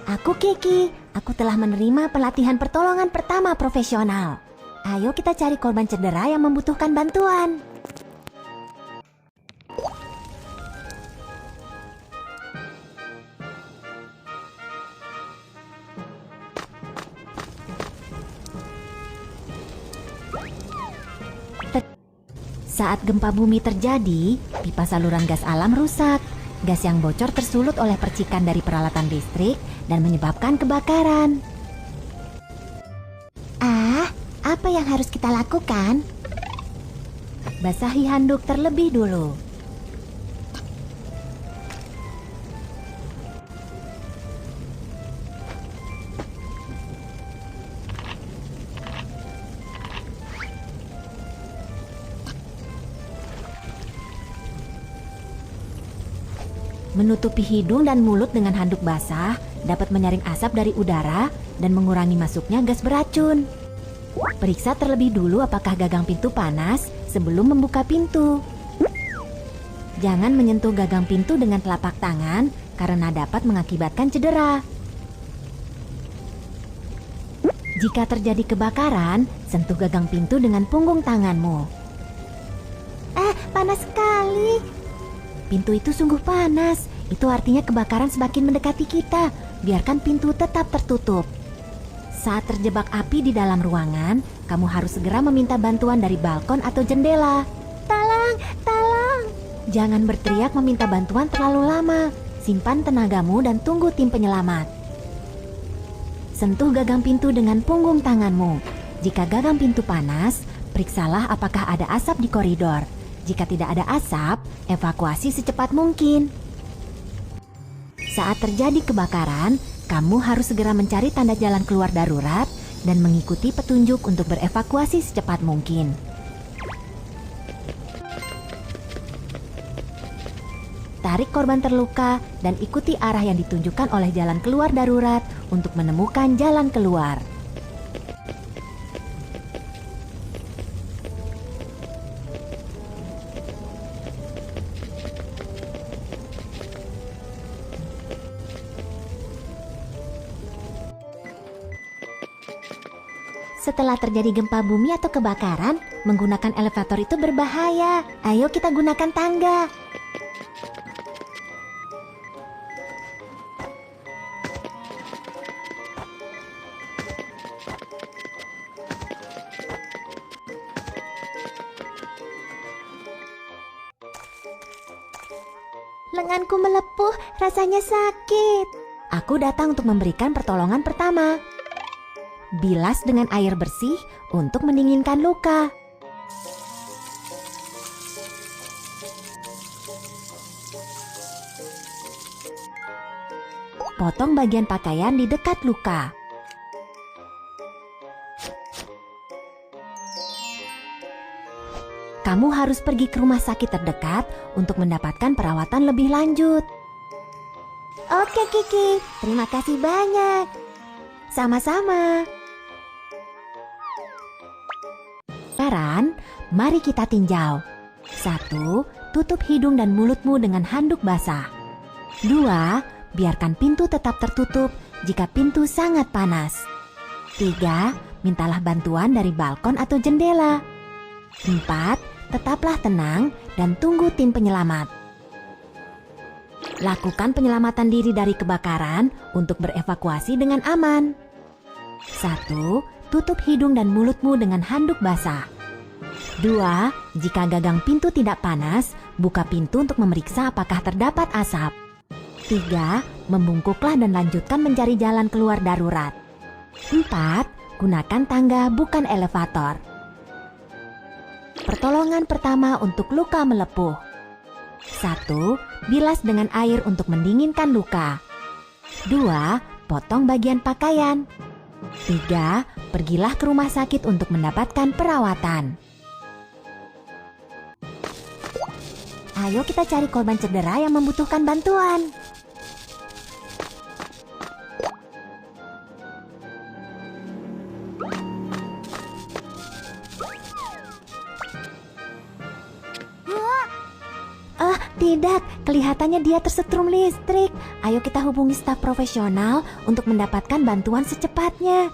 Aku Kiki. Aku telah menerima pelatihan pertolongan pertama profesional. Ayo kita cari korban cedera yang membutuhkan bantuan. Saat gempa bumi terjadi, pipa saluran gas alam rusak. Gas yang bocor tersulut oleh percikan dari peralatan listrik dan menyebabkan kebakaran. Apa yang harus kita lakukan? Basahi handuk terlebih dulu. Menutupi hidung dan mulut dengan handuk basah dapat menyaring asap dari udara dan mengurangi masuknya gas beracun. Periksa terlebih dulu apakah gagang pintu panas sebelum membuka pintu. Jangan menyentuh gagang pintu dengan telapak tangan karena dapat mengakibatkan cedera. Jika terjadi kebakaran, sentuh gagang pintu dengan punggung tanganmu. Panas sekali. Pintu itu sungguh panas. Itu artinya kebakaran semakin mendekati kita. Biarkan pintu tetap tertutup. Saat terjebak api di dalam ruangan, kamu harus segera meminta bantuan dari balkon atau jendela. Tolong, tolong. Jangan berteriak meminta bantuan terlalu lama. Simpan tenagamu dan tunggu tim penyelamat. Sentuh gagang pintu dengan punggung tanganmu. Jika gagang pintu panas, periksalah apakah ada asap di koridor. Jika tidak ada asap, evakuasi secepat mungkin. Saat terjadi kebakaran, kamu harus segera mencari tanda jalan keluar darurat dan mengikuti petunjuk untuk berevakuasi secepat mungkin. Tarik korban terluka dan ikuti arah yang ditunjukkan oleh jalan keluar darurat untuk menemukan jalan keluar. Setelah terjadi gempa bumi atau kebakaran, menggunakan elevator itu berbahaya. Ayo kita gunakan tangga. Lenganku melepuh, rasanya sakit. Aku datang untuk memberikan pertolongan pertama. Bilas dengan air bersih untuk mendinginkan luka. Potong bagian pakaian di dekat luka. Kamu harus pergi ke rumah sakit terdekat untuk mendapatkan perawatan lebih lanjut. Oke Kiki, terima kasih banyak. Sama-sama. Sekarang, mari kita tinjau. 1. Tutup hidung dan mulutmu dengan handuk basah. 2. Biarkan pintu tetap tertutup jika pintu sangat panas. 3. Mintalah bantuan dari balkon atau jendela. 4. Tetaplah tenang dan tunggu tim penyelamat. Lakukan penyelamatan diri dari kebakaran untuk berevakuasi dengan aman. 1. Tutup hidung dan mulutmu dengan handuk basah. 2. Jika gagang pintu tidak panas, buka pintu untuk memeriksa apakah terdapat asap. 3. Membungkuklah dan lanjutkan mencari jalan keluar darurat. 4. Gunakan tangga bukan elevator. Pertolongan pertama untuk luka melepuh. 1. Bilas dengan air untuk mendinginkan luka. 2. Potong bagian pakaian. 3. Pergilah ke rumah sakit untuk mendapatkan perawatan. Ayo kita cari korban cedera yang membutuhkan bantuan. Tidak, kelihatannya dia tersetrum listrik. Ayo kita hubungi staf profesional untuk mendapatkan bantuan secepatnya.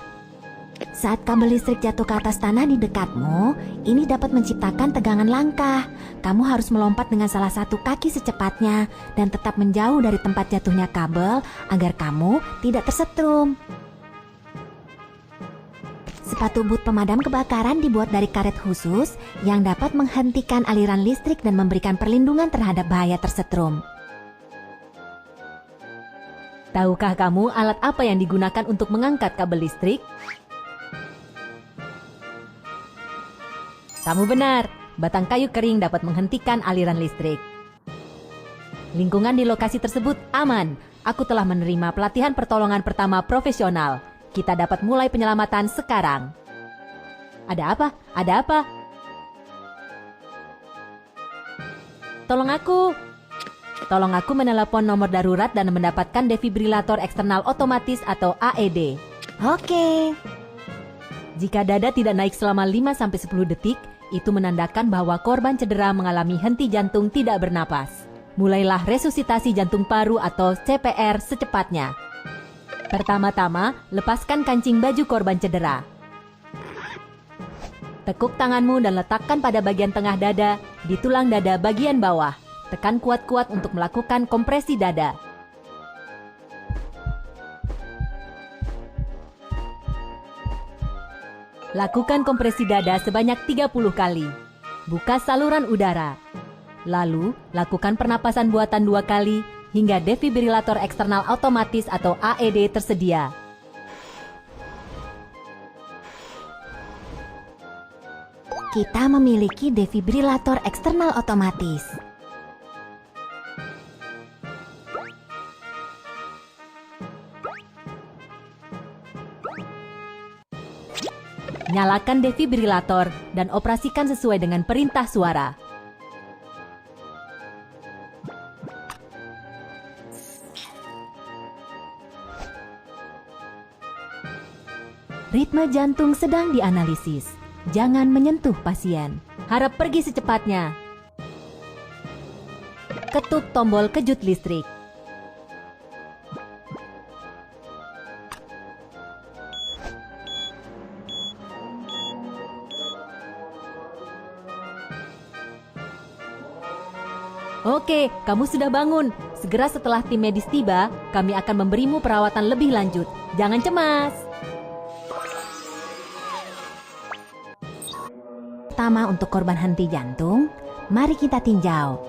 Saat kabel listrik jatuh ke atas tanah di dekatmu, ini dapat menciptakan tegangan langkah. Kamu harus melompat dengan salah satu kaki secepatnya dan tetap menjauh dari tempat jatuhnya kabel agar kamu tidak tersetrum. Sepatu boot pemadam kebakaran dibuat dari karet khusus yang dapat menghentikan aliran listrik dan memberikan perlindungan terhadap bahaya tersetrum. Tahukah kamu alat apa yang digunakan untuk mengangkat kabel listrik? Kamu benar, batang kayu kering dapat menghentikan aliran listrik. Lingkungan di lokasi tersebut aman. Aku telah menerima pelatihan pertolongan pertama profesional. Kita dapat mulai penyelamatan sekarang. Ada apa? Ada apa? Tolong aku. Tolong aku menelepon nomor darurat dan mendapatkan defibrilator eksternal otomatis atau AED. Oke. Jika dada tidak naik selama 5-10 detik, itu menandakan bahwa korban cedera mengalami henti jantung tidak bernapas. Mulailah resusitasi jantung paru atau CPR secepatnya. Pertama-tama, lepaskan kancing baju korban cedera. Tekuk tanganmu dan letakkan pada bagian tengah dada, di tulang dada bagian bawah. Tekan kuat-kuat untuk melakukan kompresi dada. Lakukan kompresi dada sebanyak 30 kali. Buka saluran udara. Lalu, lakukan pernapasan buatan 2 kali, hingga defibrilator eksternal otomatis atau AED tersedia. Kita memiliki defibrilator eksternal otomatis. Nyalakan defibrilator dan operasikan sesuai dengan perintah suara. Ritme jantung sedang dianalisis. Jangan menyentuh pasien. Harap pergi secepatnya. Ketuk tombol kejut listrik. Oke, kamu sudah bangun. Segera setelah tim medis tiba, kami akan memberimu perawatan lebih lanjut. Jangan cemas. Pertama, untuk korban henti jantung, mari kita tinjau.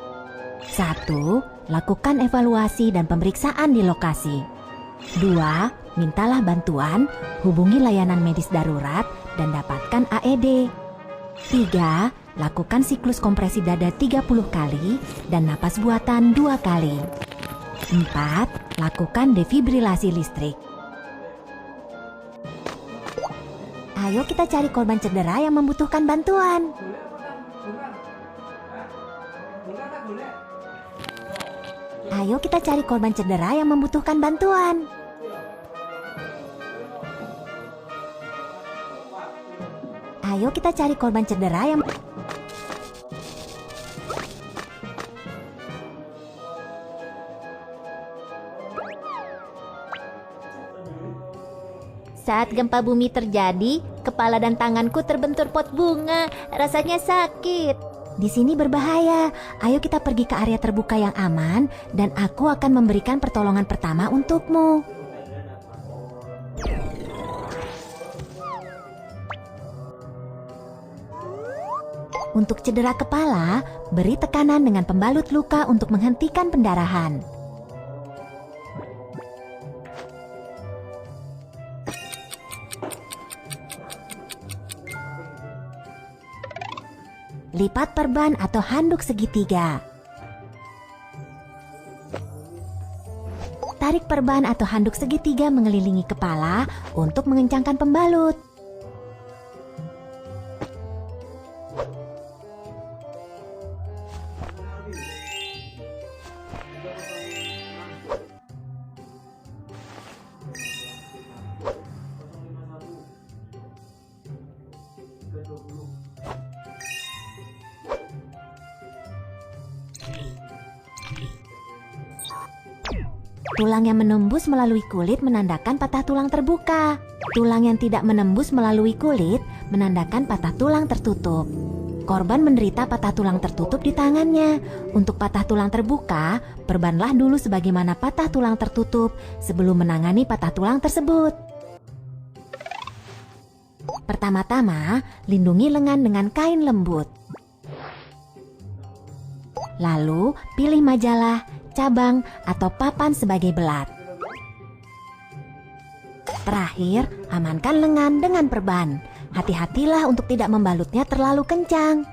1. Lakukan evaluasi dan pemeriksaan di lokasi. 2. Mintalah bantuan, hubungi layanan medis darurat, dan dapatkan AED. 3. Lakukan siklus kompresi dada 30 kali dan napas buatan 2 kali. 4. Lakukan defibrilasi listrik. Ayo kita cari korban cedera yang membutuhkan bantuan. Ayo kita cari korban cedera yang membutuhkan bantuan. Ayo kita cari korban cedera yang... Saat gempa bumi terjadi, kepala dan tanganku terbentur pot bunga. Rasanya sakit. Di sini berbahaya. Ayo kita pergi ke area terbuka yang aman dan aku akan memberikan pertolongan pertama untukmu. Untuk cedera kepala, beri tekanan dengan pembalut luka untuk menghentikan pendarahan. Lipat perban atau handuk segitiga. Tarik perban atau handuk segitiga mengelilingi kepala untuk mengencangkan pembalut. Tulang yang menembus melalui kulit menandakan patah tulang terbuka. Tulang yang tidak menembus melalui kulit menandakan patah tulang tertutup. Korban menderita patah tulang tertutup di tangannya. Untuk patah tulang terbuka, perbanlah dulu sebagaimana patah tulang tertutup sebelum menangani patah tulang tersebut. Pertama-tama, lindungi lengan dengan kain lembut. Lalu, pilih majalah, cabang, atau papan sebagai belat. Terakhir, amankan lengan dengan perban. Hati-hatilah untuk tidak membalutnya terlalu kencang.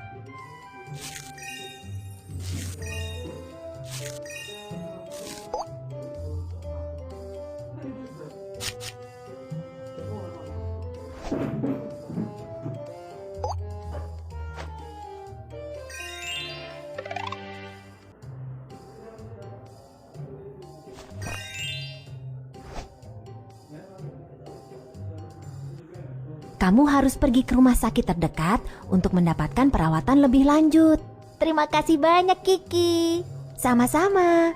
Kamu harus pergi ke rumah sakit terdekat untuk mendapatkan perawatan lebih lanjut. Terima kasih banyak, Kiki. Sama-sama.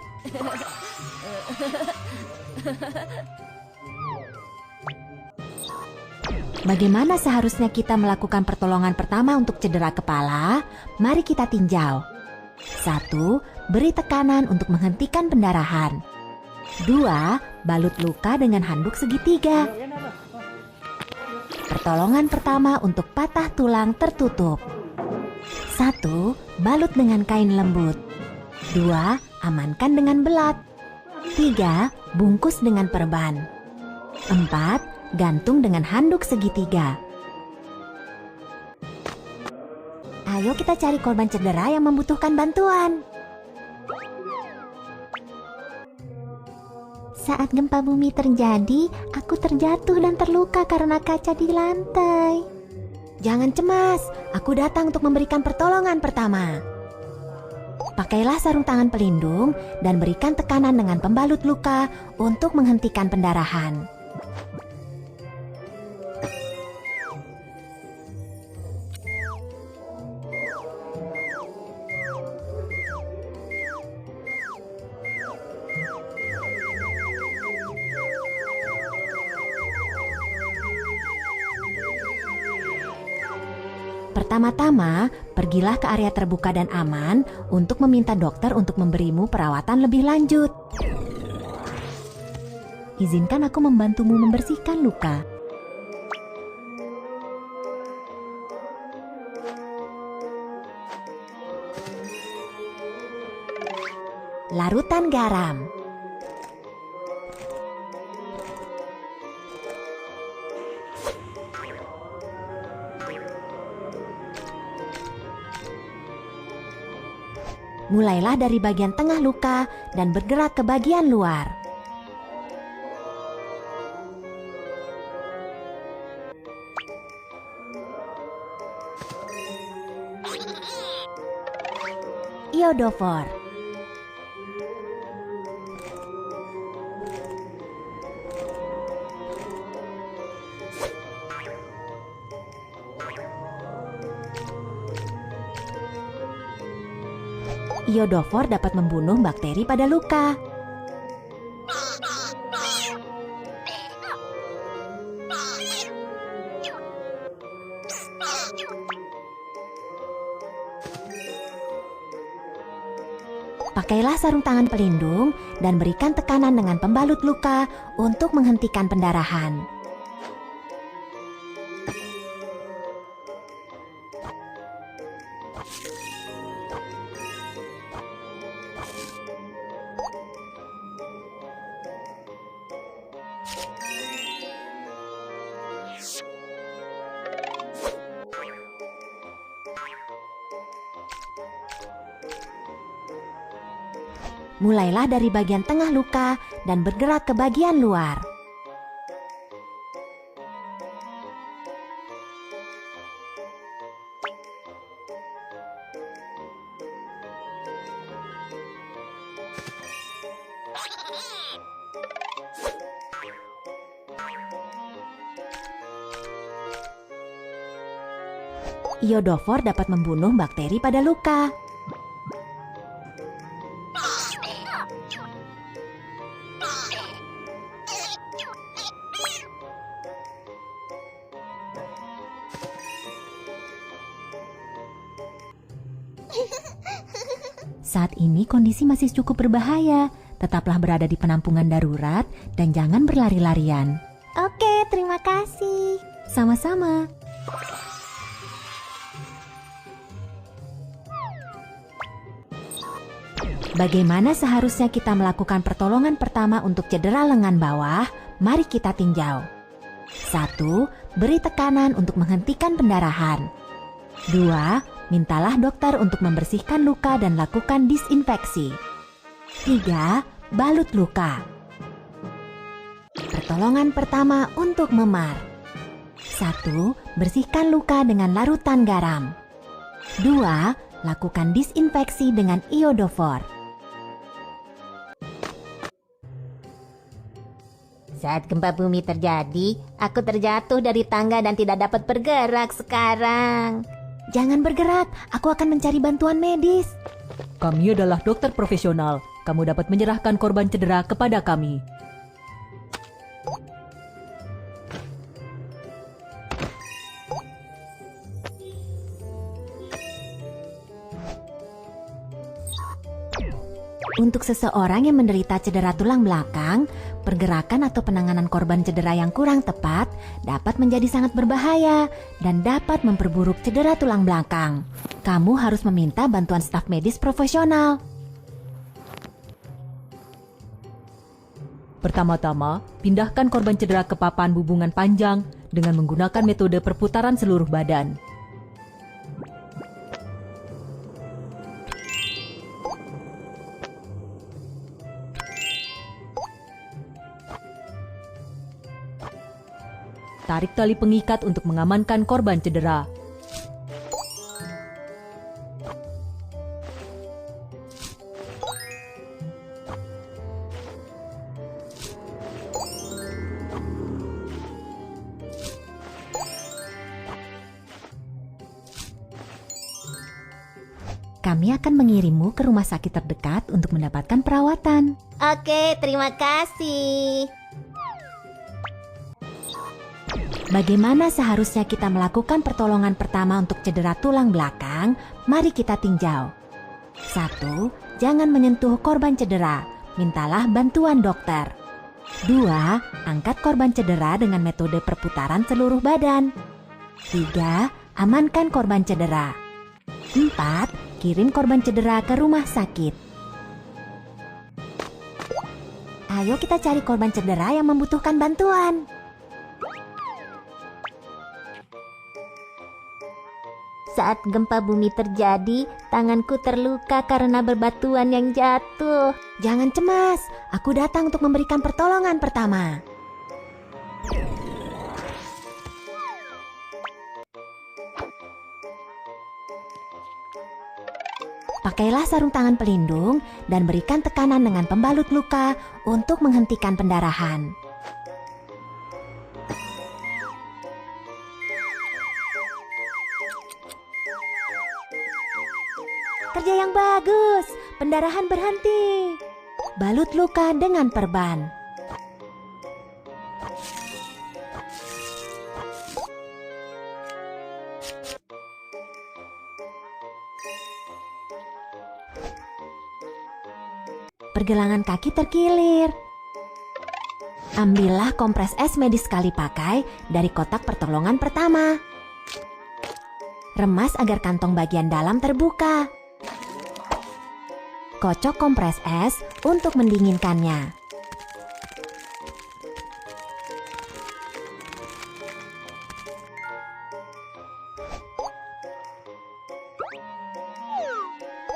Bagaimana seharusnya kita melakukan pertolongan pertama untuk cedera kepala? Mari kita tinjau. 1. Beri tekanan untuk menghentikan pendarahan. 2. Balut luka dengan handuk segitiga. Pertolongan pertama untuk patah tulang tertutup. 1. Balut dengan kain lembut. 2. Amankan dengan belat. 3. Bungkus dengan perban. 4. Gantung dengan handuk segitiga. Ayo kita cari korban cedera yang membutuhkan bantuan. Saat gempa bumi terjadi, aku terjatuh dan terluka karena kaca di lantai. Jangan cemas, aku datang untuk memberikan pertolongan pertama. Pakailah sarung tangan pelindung dan berikan tekanan dengan pembalut luka untuk menghentikan pendarahan. Pertama-tama, pergilah ke area terbuka dan aman untuk meminta dokter untuk memberimu perawatan lebih lanjut. Izinkan aku membantumu membersihkan luka. Larutan garam. Mulailah dari bagian tengah luka dan bergerak ke bagian luar. Iodofor. Iodofor dapat membunuh bakteri pada luka. Pakailah sarung tangan pelindung dan berikan tekanan dengan pembalut luka untuk menghentikan pendarahan. Mulailah dari bagian tengah luka dan bergerak ke bagian luar. Iodofor dapat membunuh bakteri pada luka. Saat ini kondisi masih cukup berbahaya. Tetaplah berada di penampungan darurat dan jangan berlari-larian. Oke, terima kasih. Sama-sama. Bagaimana seharusnya kita melakukan pertolongan pertama untuk cedera lengan bawah? Mari kita tinjau. 1. Beri tekanan untuk menghentikan pendarahan. 2. Mintalah dokter untuk membersihkan luka dan lakukan disinfeksi. 3. Balut luka. Pertolongan pertama untuk memar. 1. Bersihkan luka dengan larutan garam. 2. Lakukan disinfeksi dengan iodofor. Saat gempa bumi terjadi, aku terjatuh dari tangga dan tidak dapat bergerak sekarang. Jangan bergerak, aku akan mencari bantuan medis. Kami adalah dokter profesional. Kamu dapat menyerahkan korban cedera kepada kami. Untuk seseorang yang menderita cedera tulang belakang, pergerakan atau penanganan korban cedera yang kurang tepat dapat menjadi sangat berbahaya dan dapat memperburuk cedera tulang belakang. Kamu harus meminta bantuan staf medis profesional. Pertama-tama, pindahkan korban cedera ke papan hubungan panjang dengan menggunakan metode perputaran seluruh badan. Tarik tali pengikat untuk mengamankan korban cedera. Kami akan mengirimmu ke rumah sakit terdekat untuk mendapatkan perawatan. Oke, terima kasih. Bagaimana seharusnya kita melakukan pertolongan pertama untuk cedera tulang belakang? Mari kita tinjau. 1. Jangan menyentuh korban cedera. Mintalah bantuan dokter. 2. Angkat korban cedera dengan metode perputaran seluruh badan. 3. Amankan korban cedera. 4. Kirim korban cedera ke rumah sakit. Ayo kita cari korban cedera yang membutuhkan bantuan. Saat gempa bumi terjadi, tanganku terluka karena berbatuan yang jatuh. Jangan cemas, aku datang untuk memberikan pertolongan pertama. Pakailah sarung tangan pelindung dan berikan tekanan dengan pembalut luka untuk menghentikan pendarahan. Kerja yang bagus, pendarahan berhenti. Balut luka dengan perban. Pergelangan kaki terkilir. Ambillah kompres es medis sekali pakai dari kotak pertolongan pertama. Remas agar kantong bagian dalam terbuka. Kocok kompres es untuk mendinginkannya.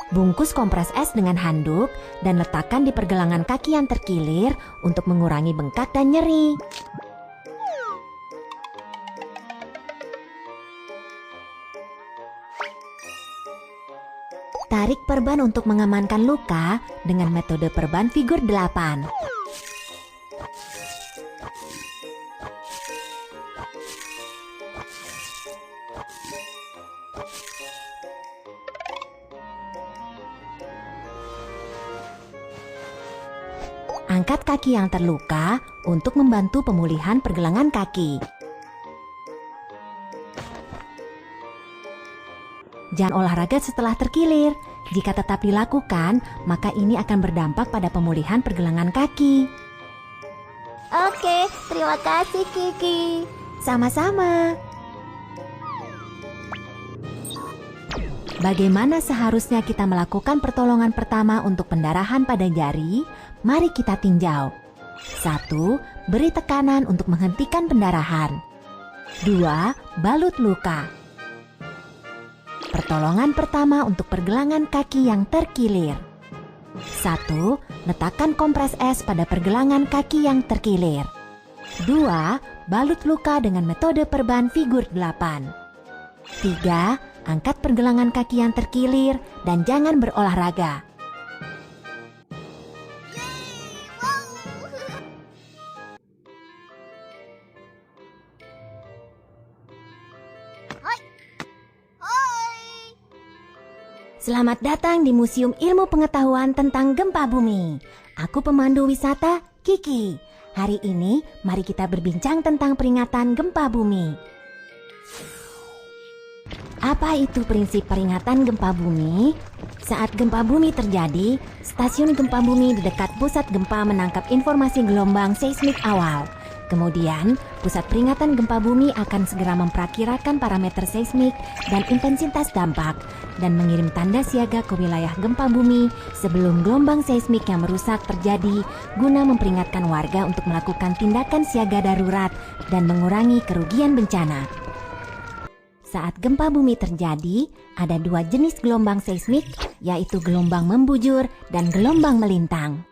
Bungkus kompres es dengan handuk dan letakkan di pergelangan kaki yang terkilir untuk mengurangi bengkak dan nyeri. Tarik perban untuk mengamankan luka dengan metode perban figur 8. Angkat kaki yang terluka untuk membantu pemulihan pergelangan kaki. Jangan olahraga setelah terkilir. Jika tetap dilakukan, maka ini akan berdampak pada pemulihan pergelangan kaki. Oke, terima kasih Kiki. Sama-sama. Bagaimana seharusnya kita melakukan pertolongan pertama untuk pendarahan pada jari? Mari kita tinjau. 1. Beri tekanan untuk menghentikan pendarahan. 2. Balut luka. Pertolongan pertama untuk pergelangan kaki yang terkilir. 1. Letakkan kompres es pada pergelangan kaki yang terkilir. 2. Balut luka dengan metode perban figur 8. 3. Angkat pergelangan kaki yang terkilir dan jangan berolahraga. Selamat datang di Museum Ilmu Pengetahuan tentang Gempa Bumi. Aku pemandu wisata Kiki. Hari ini mari kita berbincang tentang peringatan gempa bumi. Apa itu prinsip peringatan gempa bumi? Saat gempa bumi terjadi, stasiun gempa bumi di dekat pusat gempa menangkap informasi gelombang seismik awal. Kemudian, pusat peringatan gempa bumi akan segera memperkirakan parameter seismik dan intensitas dampak dan mengirim tanda siaga ke wilayah gempa bumi sebelum gelombang seismik yang merusak terjadi guna memperingatkan warga untuk melakukan tindakan siaga darurat dan mengurangi kerugian bencana. Saat gempa bumi terjadi, ada 2 jenis gelombang seismik, yaitu gelombang membujur dan gelombang melintang.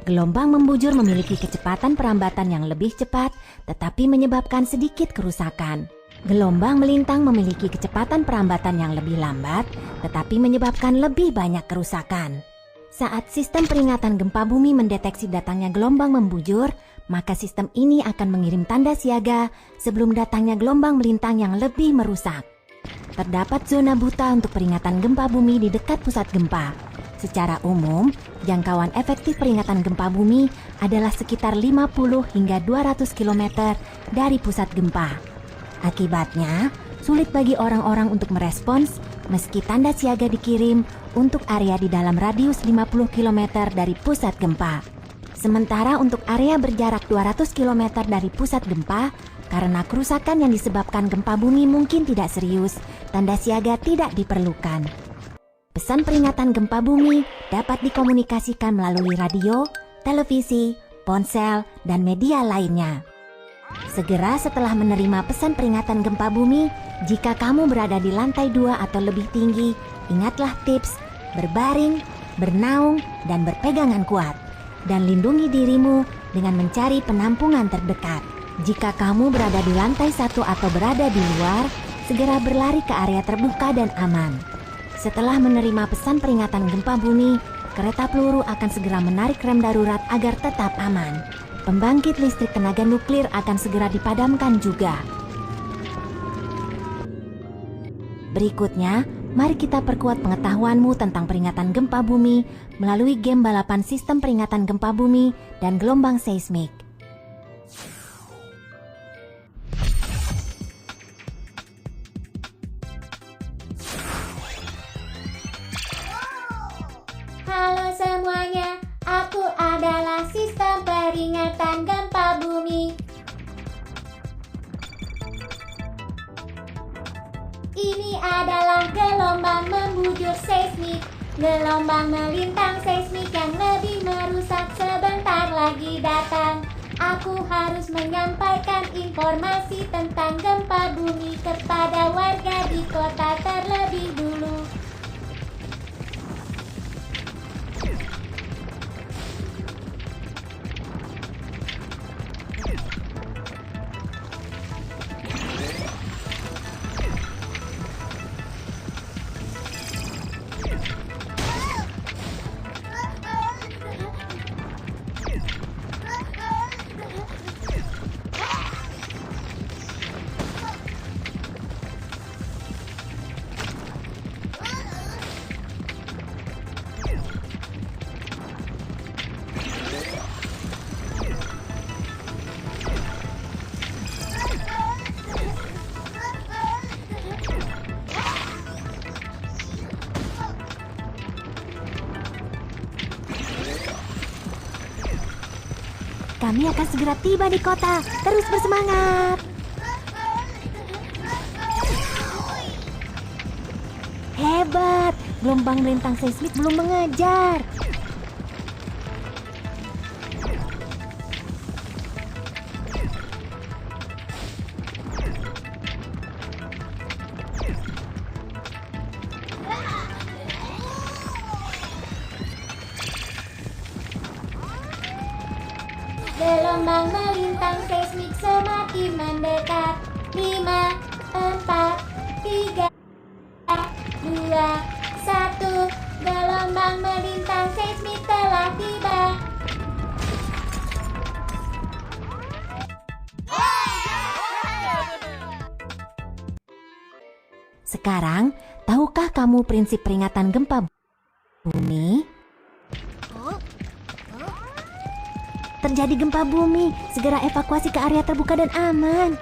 Gelombang membujur memiliki kecepatan perambatan yang lebih cepat, tetapi menyebabkan sedikit kerusakan. Gelombang melintang memiliki kecepatan perambatan yang lebih lambat, tetapi menyebabkan lebih banyak kerusakan. Saat sistem peringatan gempa bumi mendeteksi datangnya gelombang membujur, maka sistem ini akan mengirim tanda siaga sebelum datangnya gelombang melintang yang lebih merusak. Terdapat zona buta untuk peringatan gempa bumi di dekat pusat gempa. Secara umum, jangkauan efektif peringatan gempa bumi adalah sekitar 50 hingga 200 km dari pusat gempa. Akibatnya, sulit bagi orang-orang untuk merespons meski tanda siaga dikirim untuk area di dalam radius 50 km dari pusat gempa. Sementara untuk area berjarak 200 km dari pusat gempa, karena kerusakan yang disebabkan gempa bumi mungkin tidak serius, tanda siaga tidak diperlukan. Pesan peringatan gempa bumi dapat dikomunikasikan melalui radio, televisi, ponsel, dan media lainnya. Segera setelah menerima pesan peringatan gempa bumi, jika kamu berada di lantai 2 atau lebih tinggi, ingatlah tips berbaring, bernaung, dan berpegangan kuat. Dan lindungi dirimu dengan mencari penampungan terdekat. Jika kamu berada di lantai 1 atau berada di luar, segera berlari ke area terbuka dan aman. Setelah menerima pesan peringatan gempa bumi, kereta peluru akan segera menarik rem darurat agar tetap aman. Pembangkit listrik tenaga nuklir akan segera dipadamkan juga. Berikutnya, mari kita perkuat pengetahuanmu tentang peringatan gempa bumi melalui game balapan sistem peringatan gempa bumi dan gelombang seismik. Halo semuanya, aku adalah sistem peringatan gempa bumi. Ini adalah gelombang membujur seismik, gelombang melintang seismik yang lebih merusak sebentar lagi datang. Aku harus menyampaikan informasi tentang gempa bumi kepada warga di kota terlebih dulu. kami akan segera tiba di kota. Terus bersemangat. Hebat, gelombang melintang seismik belum mengejar. Gelombang melintang seismik semakin mendekat. 5, 4, 3, 2, 1. Gelombang melintang seismik telah tiba. Sekarang, tahukah kamu prinsip peringatan gempa bumi? Terjadi gempa bumi, segera evakuasi ke area terbuka dan aman.